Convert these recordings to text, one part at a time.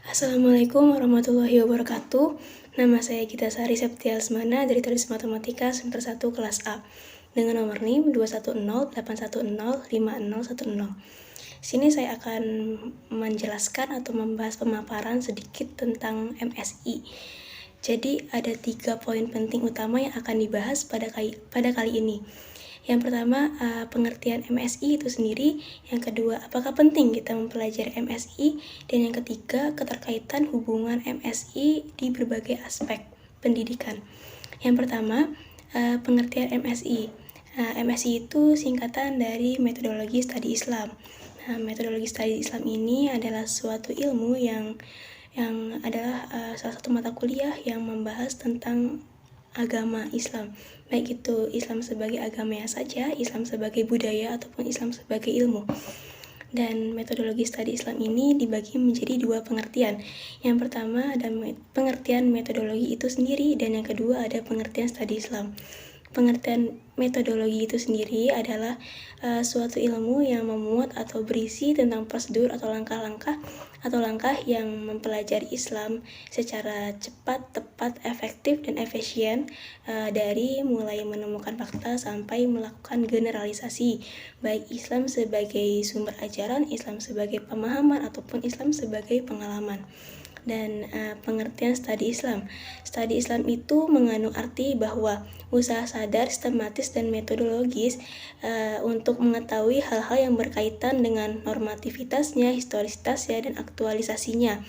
Assalamualaikum warahmatullahi wabarakatuh. Nama saya Gita Sari Septia Lesmana dari Teknik Matematika semester 1 kelas A dengan nomor NIM 21081050010. Sini saya akan menjelaskan atau membahas pemaparan sedikit tentang MSI. Jadi ada 3 poin penting utama yang akan dibahas pada kali ini. Yang pertama, pengertian MSI itu sendiri. Yang kedua, apakah penting kita mempelajari MSI? Dan yang ketiga, keterkaitan hubungan MSI di berbagai aspek pendidikan. Yang pertama, pengertian MSI. MSI itu singkatan dari metodologi studi Islam. Metodologi studi Islam ini adalah suatu ilmu yang adalah salah satu mata kuliah yang membahas tentang agama Islam, baik itu Islam sebagai agamanya saja, Islam sebagai budaya, ataupun Islam sebagai ilmu. Dan metodologi studi Islam ini dibagi menjadi 2 pengertian. Yang pertama ada pengertian metodologi itu sendiri, dan yang kedua ada pengertian studi Islam. Pengertian metodologi itu sendiri adalah suatu ilmu yang memuat atau berisi tentang prosedur atau langkah yang mempelajari Islam secara cepat, tepat, efektif, dan efisien, dari mulai menemukan fakta sampai melakukan generalisasi, baik Islam sebagai sumber ajaran, Islam sebagai pemahaman, ataupun Islam sebagai pengalaman. Dan pengertian studi Islam. Studi Islam itu mengandung arti bahwa usaha sadar, sistematis, dan metodologis untuk mengetahui hal-hal yang berkaitan dengan normativitasnya, historisitasnya, dan aktualisasinya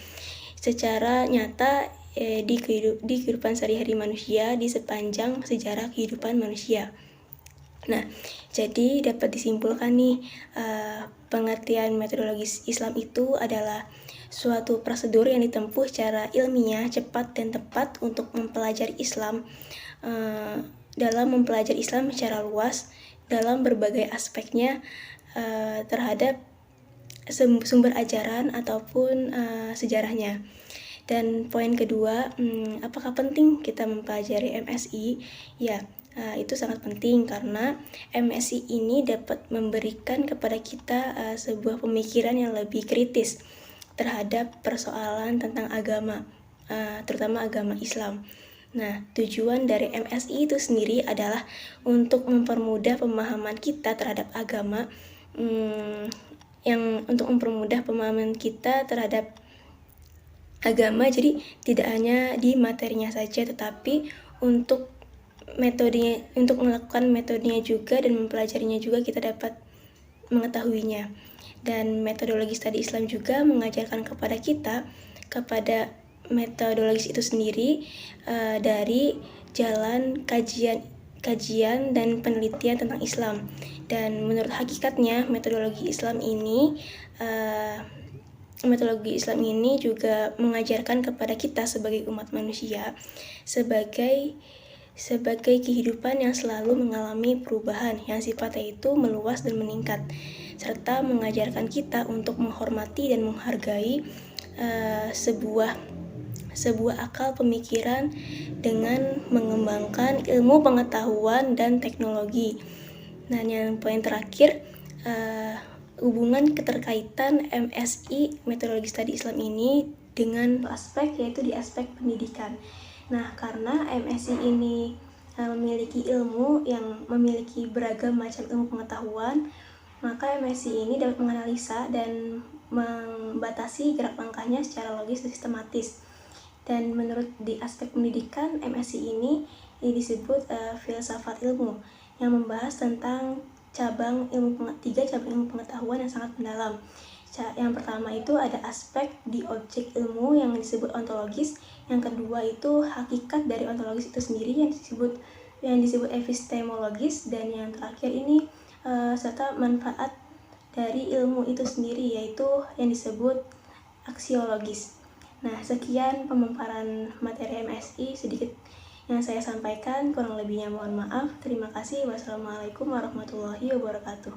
secara nyata di kehidupan sehari-hari manusia di sepanjang sejarah kehidupan manusia. Nah, jadi dapat disimpulkan nih, pengertian metodologis Islam itu adalah suatu prosedur yang ditempuh secara ilmiah, cepat, dan tepat untuk mempelajari Islam, dalam mempelajari Islam secara luas dalam berbagai aspeknya, terhadap sumber ajaran ataupun sejarahnya. Dan poin kedua, apakah penting kita mempelajari MSI? Ya, itu sangat penting karena MSI ini dapat memberikan kepada kita sebuah pemikiran yang lebih kritis terhadap persoalan tentang agama, terutama agama Islam. Nah, tujuan dari MSI itu sendiri adalah untuk mempermudah pemahaman kita terhadap agama, jadi tidak hanya di materinya saja, tetapi untuk melakukan metodenya juga dan mempelajarinya juga kita dapat mengetahuinya. Dan metodologi studi Islam juga mengajarkan kepada kita kepada metodologis itu sendiri dari jalan kajian dan penelitian tentang Islam. Dan menurut hakikatnya metodologi Islam ini juga mengajarkan kepada kita sebagai umat manusia sebagai kehidupan yang selalu mengalami perubahan yang sifatnya itu meluas dan meningkat, serta mengajarkan kita untuk menghormati dan menghargai sebuah akal pemikiran dengan mengembangkan ilmu pengetahuan dan teknologi. Nah, yang poin terakhir, hubungan keterkaitan MSI metodologi studi Islam ini dengan aspek, yaitu di aspek pendidikan. Nah, karena MSI ini memiliki ilmu yang memiliki beragam macam ilmu pengetahuan, maka MSI ini dapat menganalisa dan membatasi gerak langkahnya secara logis dan sistematis. Dan menurut di aspek pendidikan, MSI ini disebut filsafat ilmu yang membahas tentang tiga cabang ilmu pengetahuan yang sangat mendalam. Yang pertama itu ada aspek di objek ilmu yang disebut ontologis. Yang kedua itu hakikat dari ontologis itu sendiri yang disebut epistemologis. Dan yang terakhir ini serta manfaat dari ilmu itu sendiri, yaitu yang disebut aksiologis. Nah, sekian pemaparan materi MSI sedikit yang saya sampaikan, kurang lebihnya mohon maaf. Terima kasih. Wassalamualaikum warahmatullahi wabarakatuh.